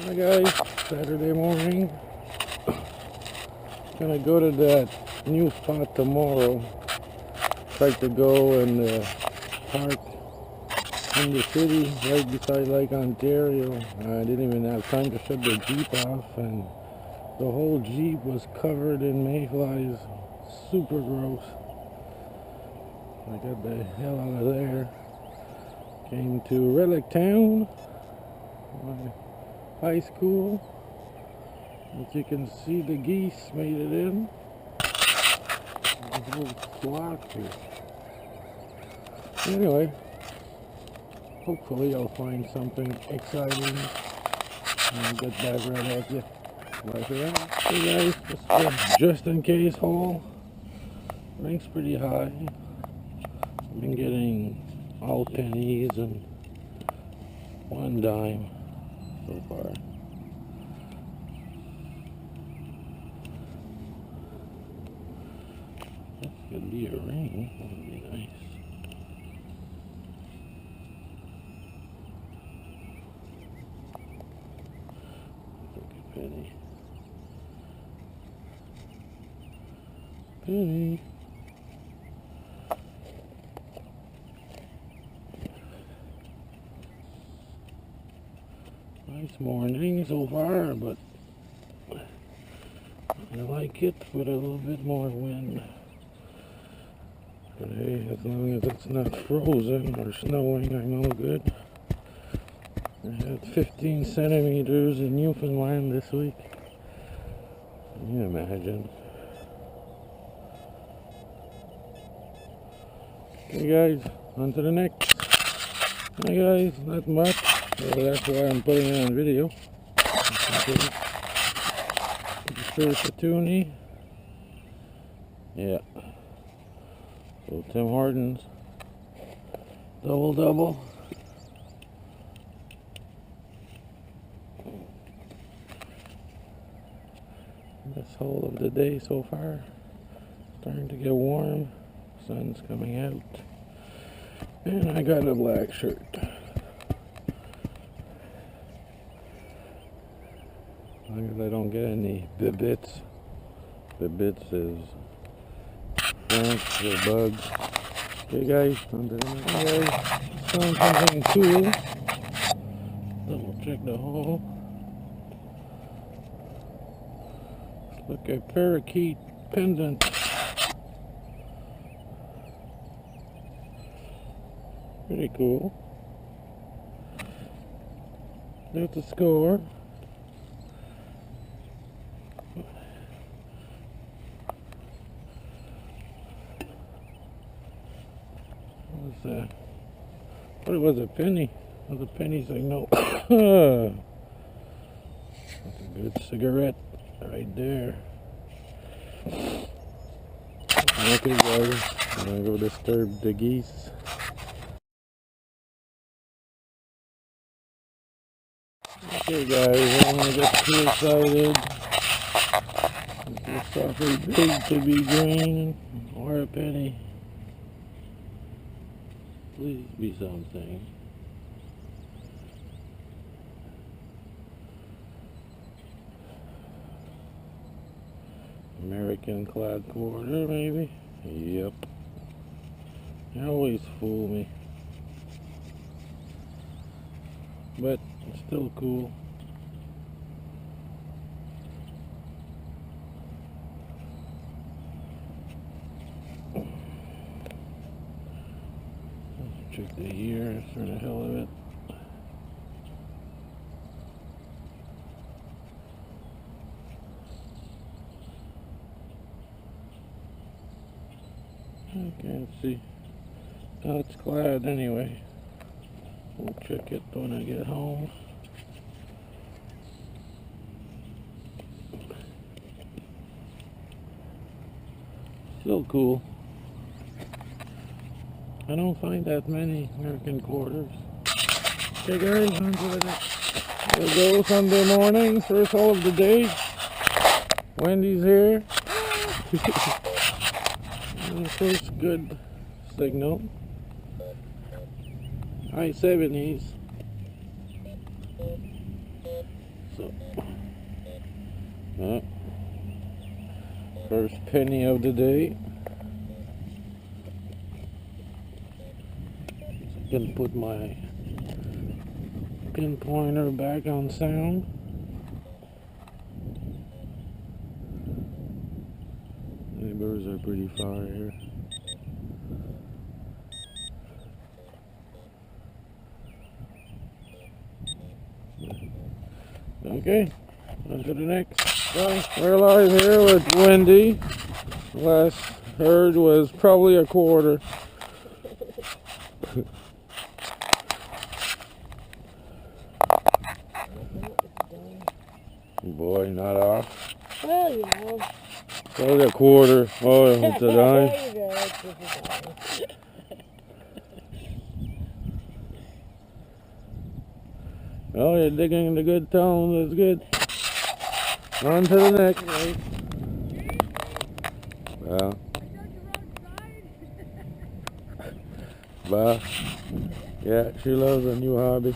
Hi guys, Saturday morning. Gonna go to that new spot tomorrow. Tried to go in the park in the city right beside Lake Ontario. I didn't even have time to shut the Jeep off, and the whole Jeep was covered in mayflies. Super gross. I got the hell out of there. Came to Relic Town, my high school. As you can see, the geese made it in. The whole flock here. Anyway, hopefully I'll find something exciting and get back right at you. Bye for now. Hey guys, just in case haul. Rank's pretty high. I've been getting all pennies and 1 dime so far. This could be a ring. That would be nice. Penny. Penny. Nice morning so far, but I like it with a little bit more wind. But hey, as long as it's not frozen or snowing, I'm all good. I had 15 centimeters in Newfoundland this week. Can you imagine? Okay guys, on to the next. Hi guys, not much. So that's why I'm putting it on video. Okay. First Toonie. Yeah. So Tim Hortons. Double. Best haul of the day so far. Starting to get warm. Sun's coming out. And I got a black shirt. As long as I don't get any bibits. Bibits is French for bugs. Okay guys, found something cool. Double check the haul. Look at parakeet pendant. Pretty cool. That's a score. What it was, a penny? Was a penny signal? That's a good cigarette right there. Okay guys, I'm gonna go disturb the geese. Okay guys, I don't want to get too excited. It's awfully big to be green or a penny. Please be something. American clad quarter, maybe? Yep. They always fool me. But it's still cool. Check the year for the hell of it. I can't see. Oh, it's clad anyway. We'll check it when I get home. Still cool. I don't find that many American quarters. Okay guys, on to the next. We'll go Sunday morning, first haul of the day. Wendy's here. First good signal. High 70s. So, first penny of the day. Gonna put my pinpointer back on sound. Neighbors are pretty far here. Okay, on to the next. Well, we're live here with Wendy. Last heard was probably a quarter. Boy, not off. Well, you know. Probably a quarter. Oh, it's a dime. There you go. It's just a dime. Oh, you're digging the good tone. That's good. On to the next. Well. Bah. Yeah, she loves a new hobby.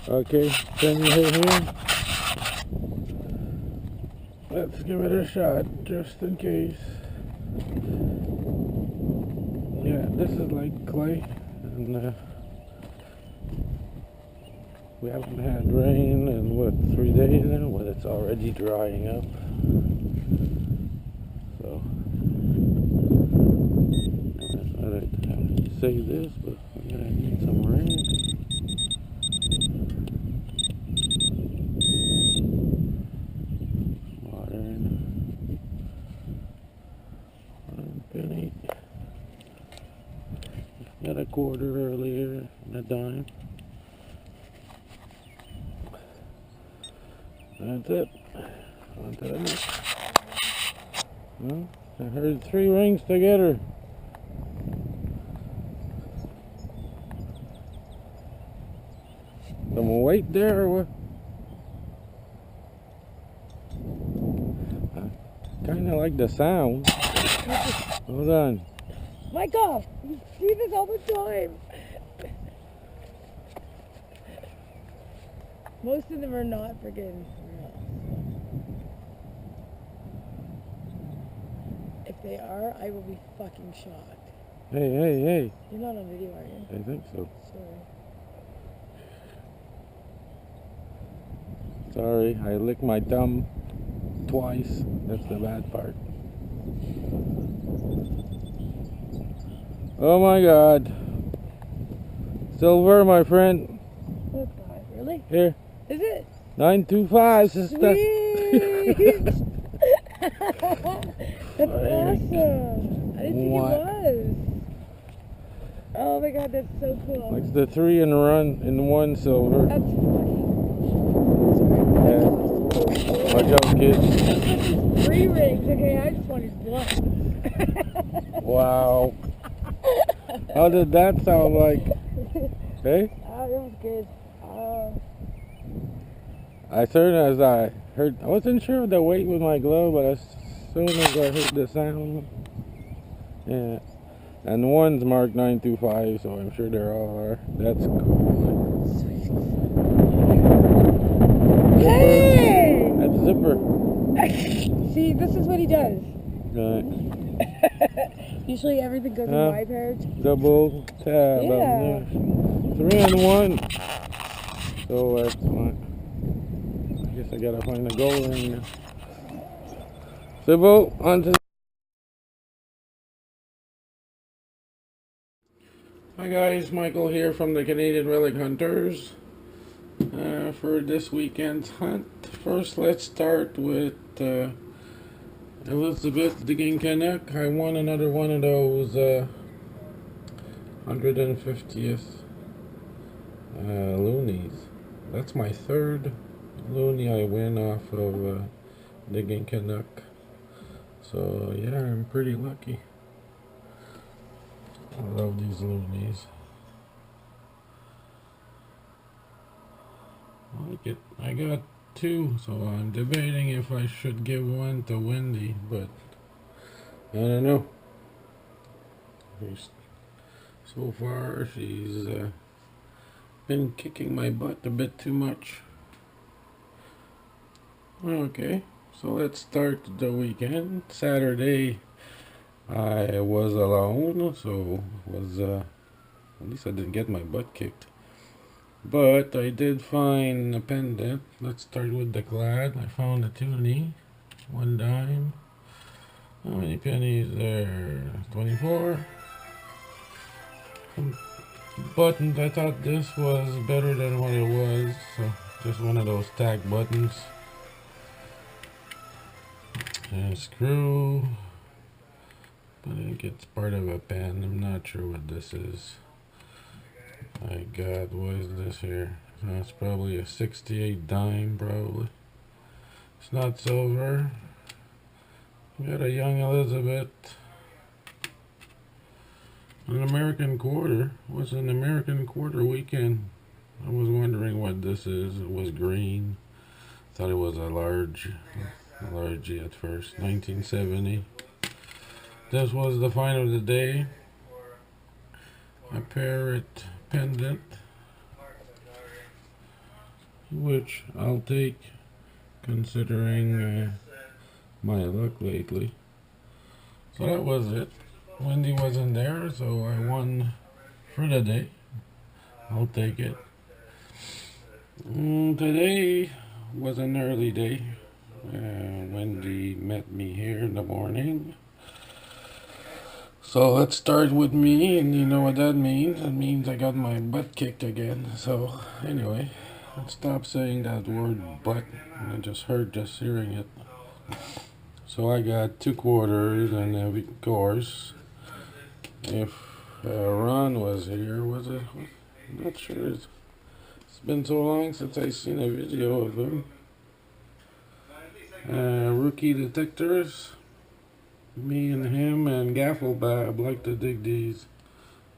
Okay, can you hit here? Let's give it a shot, just in case. Yeah, this is like clay, and we haven't had rain in, what, 3 days now, but it's already drying up. So, I thought I'd say this, but we're gonna need some rain. Water in. Penny. Got a quarter earlier and a dime. That's it. On to the next. Well, I heard 3 rings together. Some weight there or what? I kinda like the sound. Hold on. Michael, you see this all the time. Most of them are not freaking real. If they are, I will be fucking shocked. Hey. You're not on video, are you? I think so. Sorry, I licked my thumb twice. That's the bad part. Oh my God. Silver, my friend. Oh God, really? Here. Is it? 925, sister. Sweet! That's awesome. I didn't think it was. Oh my God, that's so cool. Like the 3 in one silver. That's funny. Yeah. Watch out, kids. 3 rings, okay? I just wanted one. Wow. How did that sound like? Hey? It was good. As soon as I heard, I wasn't sure of the weight with my glove, but as soon as I heard the sound, yeah. And one's marked 925, so I'm sure there all are. That's cool. Hey! That's zipper. See, this is what he does. Right. Usually everything goes in my pairs. Double tab. Yeah. 3 and 1. So that's fine. I guess I gotta find a goal ring now. So, on to. Hi guys, Michael here from the Canadian Relic Hunters for this weekend's hunt. First, let's start with Elizabeth digging Canuck. I won another one of those 150th loonies. That's my 3rd loonie I win off of digging Canuck. So yeah, I'm pretty lucky. I love these loonies. I got 2, so I'm debating if I should give one to Wendy, but I don't know. So far, she's been kicking my butt a bit too much. Okay, so let's start the weekend. Saturday, I was alone, so was at least I didn't get my butt kicked. But I did find a pendant. Let's start with the clad. I found a toonie, 1 dime. How many pennies there? 24. Some buttons. I thought this was better than what it was. So just one of those tack buttons. And a screw. But I think it's part of a pen. I'm not sure what this is. My God, what is this here? That's probably a 68 dime, probably. It's not silver. We got a young Elizabeth. An American quarter. What's an American quarter weekend? I was wondering what this is. It was green. Thought it was a largie at first. 1970. This was the find of the day. A parrot pendant, which I'll take considering my luck lately. So that was it. Wendy wasn't there, so I won for the day. I'll take it. Today was an early day. Wendy met me here in the morning. So let's start with me, and you know what that means. It means I got my butt kicked again. So anyway, let's stop saying that word butt. I just hearing it. So I got 2 quarters, and of course, if Ron was here, was it? I'm not sure. It's been so long since I seen a video of him. Rookie detectors. Me and him and Gaffelbab like to dig these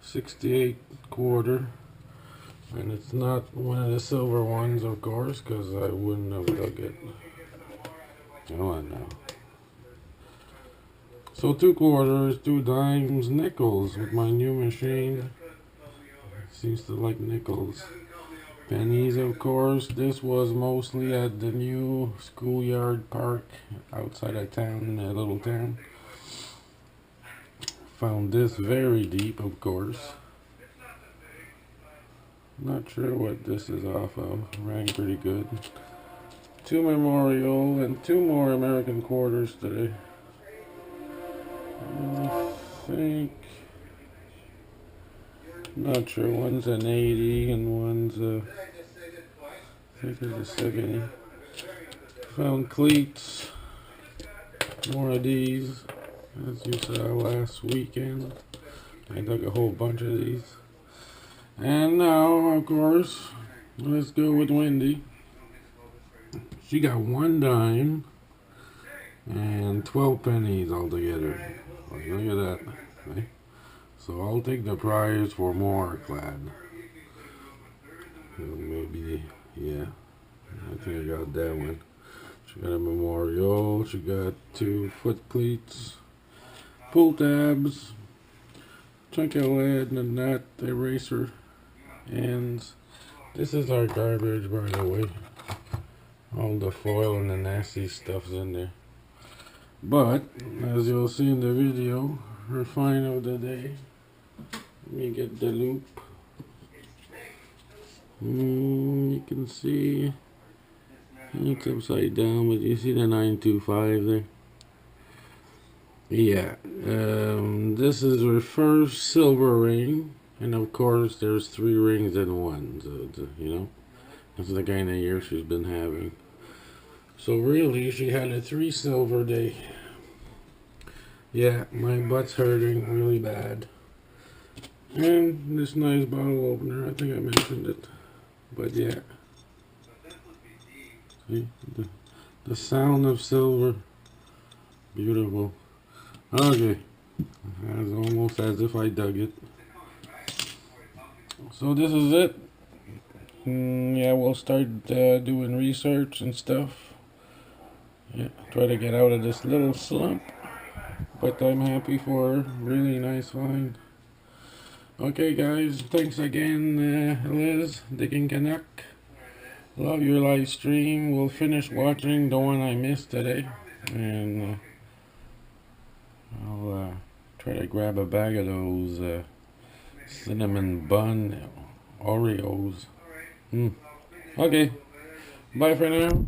68 quarter, and it's not one of the silver ones, of course, because I wouldn't have dug it. Come on now. So 2 quarters, 2 dimes, nickels with my new machine. Seems to like nickels. Pennies, of course. This was mostly at the new schoolyard park outside of town, a little town. Found this very deep, of course. Not sure what this is off of. Rang pretty good. 2 memorial and 2 more American quarters today. I think. Not sure. One's an 80 and one's a. I think it's a 70. Found cleats. More of these. As you saw last weekend, I dug a whole bunch of these. And now, of course, let's go with Wendy. She got 1 dime and 12 pennies altogether. Look at that. Okay. So I'll take the prize for more clad. Maybe, yeah. I think I got that one. She got a memorial. She got 2 foot cleats. Pull tabs, chunk of lead, and a nut eraser ends. This is our garbage, by the way. All the foil and the nasty stuff's in there. But, as you'll see in the video, her find of the day. Let me get the loop. You can see it's upside down, but you see the 925 there. Yeah, this is her first silver ring, and of course there's 3 rings in one, so you know, that's the kind of year she's been having. So really, she had a 3 silver day. Yeah, my butt's hurting really bad. And this nice bottle opener, I think I mentioned it, but yeah. See, the sound of silver, beautiful. Okay, it's almost as if I dug it. So this is it. Yeah, we'll start doing research and stuff. Yeah, try to get out of this little slump. But I'm happy for her. Really nice find. Okay, guys, thanks again, Liz, Digging Canuck. Love your live stream. We'll finish watching the one I missed today. And I'll try to grab a bag of those cinnamon bun Oreos. Okay. Bye for now.